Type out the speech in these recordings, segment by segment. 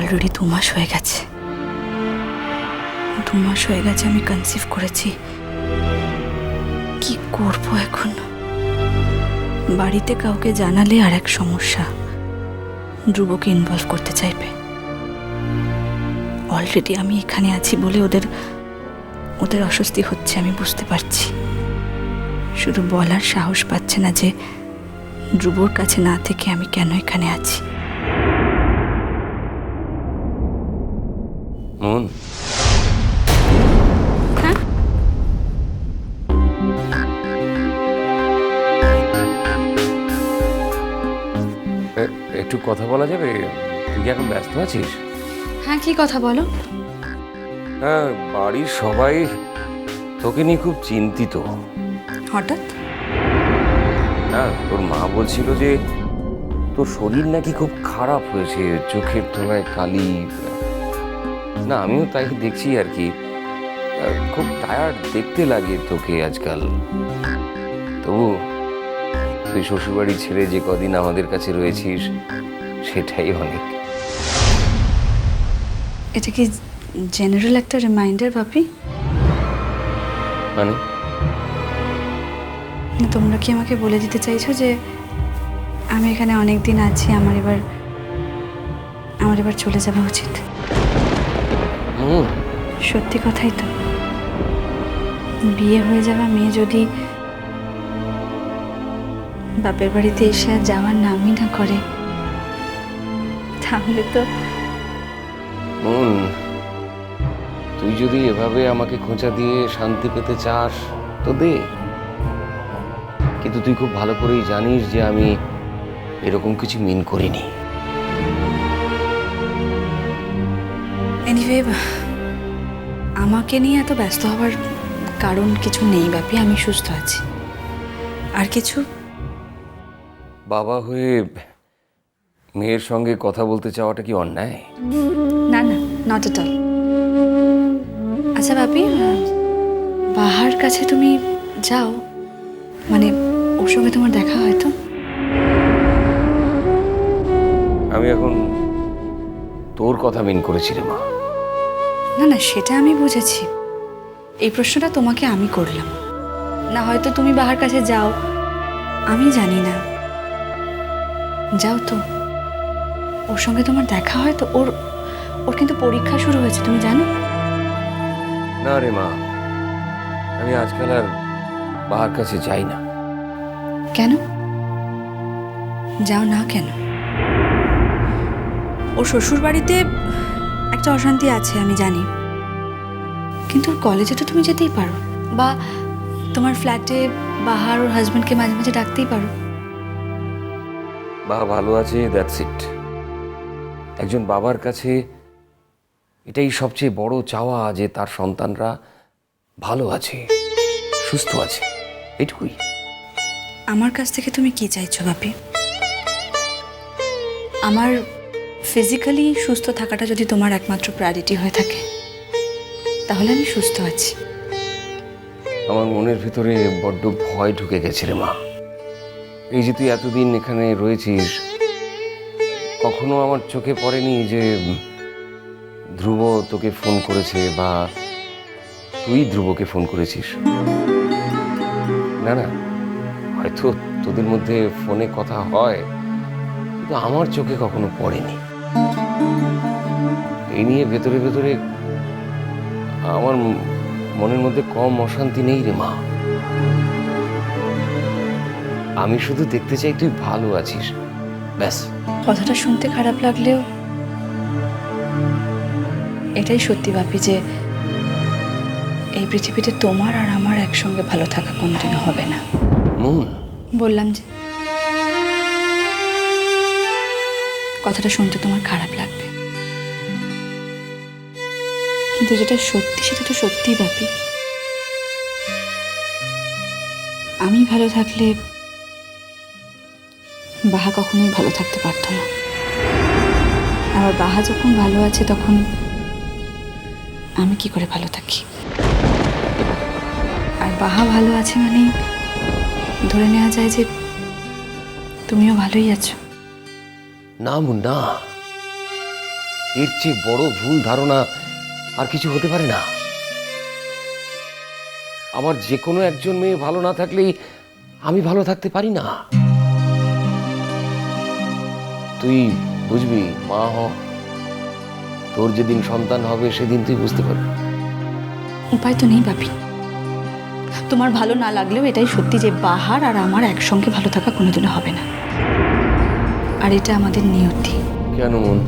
Already 2 মাস হয়ে গেছে। 2 মাস হয়ে গেছে আমি কনসিভ করেছি। কি করব এখন? বাড়িতে কাউকে জানালে আর এক সমস্যা, ধ্রুবকে ইনভলভ করতে চাইবে। অলরেডি আমি এখানে আছি বলে ওদের অস্বস্তি হচ্ছে, আমি বুঝতে পারছি। শুধু বলার সাহস পাচ্ছে না যে ধ্রুবর কাছে না থেকে আমি কেন এখানে আছি। মন, হ্যাঁ, একটু কথা বলা যাবে? তুই কি এখন ব্যস্ত আছিস? হ্যাঁ, কি কথা বলো? হ্যাঁ, বাড়ির সবাই তোকে নিয়ে খুব চিন্তিত। হঠাৎ? না, তোর মা বলছিল যে তোর শরীর নাকি খুব খারাপ হয়েছে, চোখের তলায় কালি। না, আমিও তাই দেখছি আর কি। খুব টায়ার্ড দেখতে লাগে তোকে আজকাল। তবু তুই শ্বশুরবাড়ি ছেড়ে যে কদিন আমাদের কাছে রয়েছিস সেটাই অনেক। এটা কি জেনারেল একটা রিমাইন্ডার বাপি? মানে না, তোমরা কি আমাকে বলে দিতে চাইছো যে আমি এখানে অনেক দিন আছি, আমার এবার চলে যাওয়া উচিত? সত্যি কথাই তো। বিয়ে হয়ে যাওয়া মেয়ে যদি বাপের বাড়িতে এসে আর যাওয়ার নামই না করে, তাহলে তো তুই যদি এভাবে আমাকে খোঁচা দিয়ে শান্তি পেতে চাস তো দে, কিন্তু তুই খুব ভালো করেই জানিস যে আমি এরকম কিছু মিন করিনি। এনিওয়ে, আমাকে নিয়ে এত ব্যস্ত হওয়ার কারণ কিছু নেই বাপি, আমি সুস্থ আছি। আর কিছু? বাবা হয়ে মেয়ের সঙ্গে কথা বলতে চাওয়াটা কি অন্যায়? না না, নট এট অল। আচ্ছা বাপি, বাহার কাছে তুমি যাও, মানে ওর সঙ্গে তোমার দেখা হয় তো? আমি এখন তোর কথা মিন করেছি রে মা। না না, সেটা আমি বুঝেছি। এই প্রশ্নটা তোমাকে আমি করলাম। না, হয়তো তুমি বাহার কাছে যাও, আমি জানি না। যাও তো, ওর সঙ্গে তোমার দেখা হয় তো? ওর কিন্তু পরীক্ষা শুরু হয়েছে, তুমি জানো? না রে মা, আমি আজকাল আর বাবার কাছে যাই না। কেন যাও না? কেন? ওর শ্বশুর বাড়িতে একটা অশান্তি আছে আমি জানি, কিন্তু ওর কলেজে তো তুমি যেতেই পারো, বা তোমার ফ্ল্যাটে বাহার ওর হাজব্যান্ডকে মাঝে মাঝে ডাকতেই পারো। বাবা ভালো আছে, দ্যাটস ইট। একজন বাবার কাছে এটাই সবচেয়ে বড় চাওয়া, যে তার সন্তানরা ভালো আছে, সুস্থ আছে, এটুকুই। আমার কাছ থেকে তুমি কি চাইছো বাপি? আমার ফিজিক্যালি সুস্থ থাকাটা যদি তোমার একমাত্র প্রায়োরিটি হয়ে থাকে, তাহলে আমি সুস্থ আছি। আমার মনের ভিতরে বড্ড ভয় ঢুকে গেছে রে মা। এই যে তুই এতদিন এখানে রয়েছিস, কখনো আমার চোখে পড়েনি যে ধ্রুব তোকে ফোন করেছে বা তুই ধ্রুবকে ফোন করেছিস। না না, হয়তো তোদের মধ্যে ফোনে কথা হয়, কিন্তু আমার চোখে কখনো পড়েনি। এই নিয়ে ভেতরে ভেতরে আমার মনের মধ্যে কম অশান্তি নেই রে মা। আমি শুধু দেখতে চাই তুই ভালো আছিস, ব্যাস। কথাটা শুনতে খারাপ লাগলেও এটাই সত্যি বাপি, যে এই পৃথিবীতে তোমার আর আমার একসঙ্গে ভালো থাকা কোনোদিনও হবে না। বললাম যে কথাটা শুনতে তোমার খারাপ লাগবে, কিন্তু যেটা সত্যি সেটা তো সত্যিই বাপি। আমি ভালো থাকলে বাহা কখনোই ভালো থাকতে পারতো না। আর বাহা যখন ভালো আছে, তখন আমি কি করে ভালো থাকি? আর বাহা ভালো আছে মানে ধরে নেওয়া যায় যে তুমিও ভালোই আছো। না মুন্না, এর চেয়ে বড় ভুল ধারণা আর কিছু হতে পারে না। আমার যে কোনো একজন মেয়ে ভালো না থাকলেই আমি ভালো থাকতে পারি না। তুই বুঝবি, মা হ, তোর যেদিন সন্তান হবে সেদিন তুই বুঝতে পারবি। উপায় তো নেই বাপি। তোমার ভালো না লাগলেও এটাই সত্যি যে বাহার আর আমার একসঙ্গে ভালো থাকা কোনোদিনও হবে না, আর এটা আমাদের নিয়তি। কেন মন?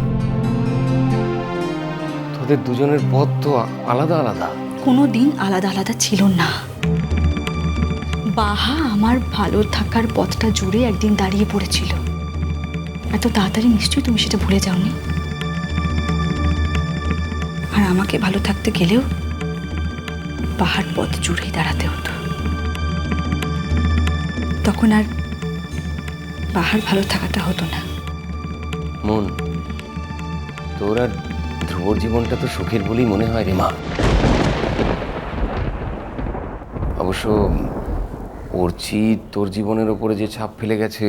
তোদের দুজনের পথ তো আলাদা আলাদা। কোনো দিন আলাদা আলাদা ছিল না। বাহা আমার ভালো থাকার পথটা জুড়ে একদিন দাঁড়িয়ে পড়েছিল। এত তাড়াতাড়ি নিশ্চয়ই তুমি সেটা ভুলে যাওনি। আর আমাকে ভালো থাকতে গেলেও বাহার পথ জুড়েই দাঁড়াতে হতো। তখন আর বাহার ভালো থাকাটা হতো না। মন, তোর আর ধ্রুবর জীবনটা তো সুখের বলেই মনে হয় রে মা। অবশ্য অর্চি তোর জীবনের ওপরে যে ছাপ ফেলে গেছে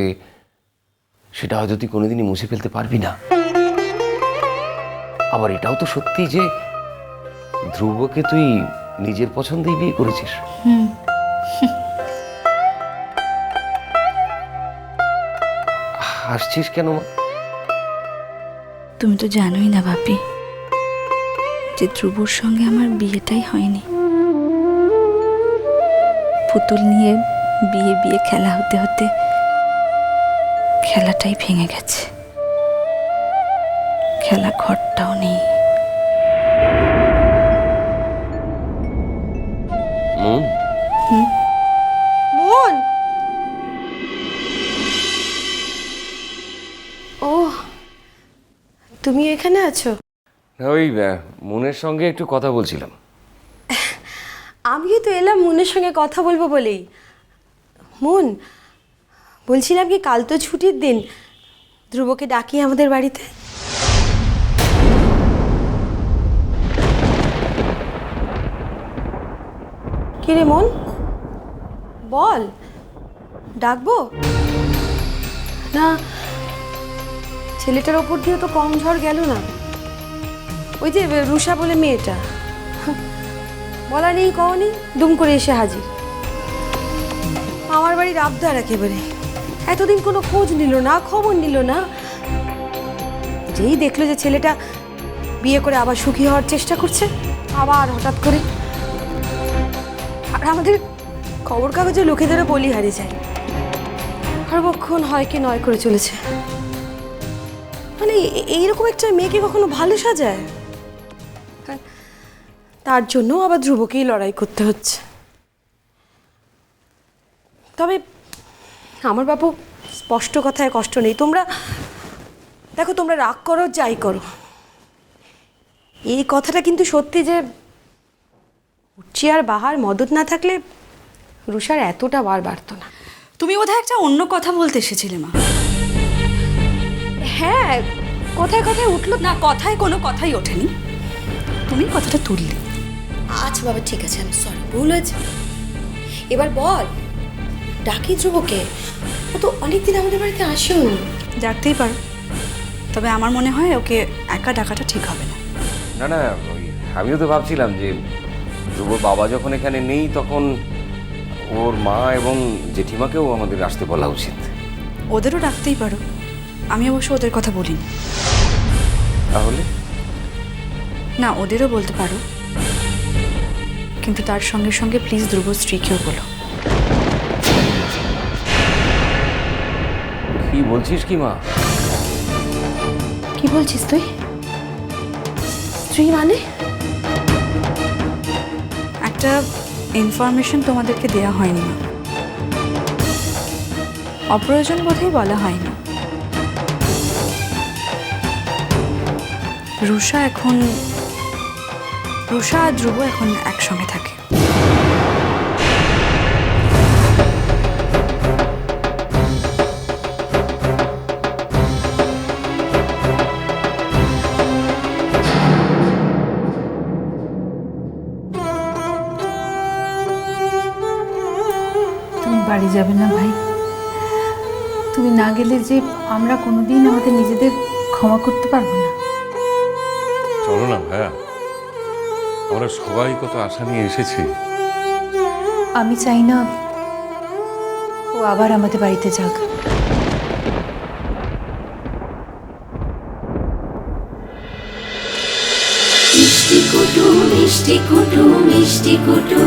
সেটা হয়তো তুই কোনোদিনই মুছে ফেলতে পারবি না। আবার এটাও তো সত্যি যে ধ্রুবকে তুই নিজের পছন্দেই বিয়ে করেছিস। হাসছিস কেন মা? তুমি তো জানোই না বাপি যে ধ্রুবর সঙ্গে আমার বিয়েটাই হয়নি। পুতুল নিয়ে বিয়ে বিয়ে খেলা হতে হতে খেলাটাই ভেঙে গেছে। খেলা ঘরটাও নেই। মন, মন, ও তুমি এখানে আছো? ওই মনের সঙ্গে একটু কথা বলছিলাম। আমিও তো এলাম মনের সঙ্গে কথা বলবো বলেই। মন, বলছিলাম কি কাল তো ছুটির দিন, ধ্রুবকে ডাকি আমাদের বাড়িতে। কি রে মন, বল, ডাকবো না? ছেলেটার ওপর দিয়ে তো কম ঝড় গেল না। ওই যে রুষা বলে মেয়েটা, বলা নেই কওনি দুম করে এসে হাজির। আমার বাড়ির আবদার একেবারে। এতদিন কোনো খোঁজ নিল না, খবর নিল না। যেই দেখলো যে ছেলেটা বিয়ে করে আবার সুখী হওয়ার চেষ্টা করছে, আবার হঠাৎ করে। আর আমাদের খবর কাগজে লোকেদেরও বলি হারিয়ে যায়। সর্বক্ষণ হয় কি নয় করে চলেছে। মানে এইরকম একটা মেয়েকে কখনো ভালো সাজায়? তার জন্য আবার ধ্রুবকেই লড়াই করতে হচ্ছে। তবে আমার বাবু স্পষ্ট কথায় কষ্ট নেই। তোমরা দেখো, তোমরা রাগ করো যাই করো, এই কথাটা কিন্তু সত্যি যে উচ্চি আর বাহার মদত না থাকলে রুষার এতটা বার বাড়তো না। তুমি বোধহয় একটা অন্য কথা বলতে এসেছিলে মা। হ্যাঁ, কথায় কথায় উঠলো না, কথায় কোনো কথাই ওঠেনি, তুমি কথাটা তুললে। আচ্ছা বাবা, ঠিক আছে, আমি সরি, ভুল হয়েছে। এবার বল, ডাকি ধ্রুবকে। ও তো অনেকদিন আমাদের বাড়িতে আসেও নি। ডাকতেই পারো, তবে আমার মনে হয় ওকে একা ডাকাটা ঠিক হবে না। না না, ওই আমিও তো ভাবছিলাম যে ধ্রুবর বাবা যখন এখানে নেই তখন ওর মা এবং জেঠিমাকেও আমাদের আসতে বলা উচিত। ওদেরও ডাকতেই পারো, আমি অবশ্য ওদের কথা বলিনি। তাহলে না, ওদেরও বলতে পারো, কিন্তু তার সঙ্গে সঙ্গে প্লিজ ধ্রুব স্ত্রীকেও বলো। কি বলছিস কি মা? কি বলছিস তুই? স্ত্রী মানে? একটা ইনফরমেশন তোমাদেরকে দেওয়া হয়নি মা, অপ্রয়োজন বোধহয় বলা হয়নি। রুষা আর ধ্রুব এখন একসঙ্গে থাকে। তুমি বাড়ি যাবে না ভাই? তুমি না গেলে যে আমরা কোনোদিন আমাদের নিজেদের ক্ষমা করতে পারবো না। চলো না ভাইয়া, আমরা সবাই কত আশা নিয়ে এসেছি। আমি চাই না ও আবার আমাদের বাড়িতে যাক। মিষ্টি কুটু মিষ্টি কুটু মিষ্টি কুটু।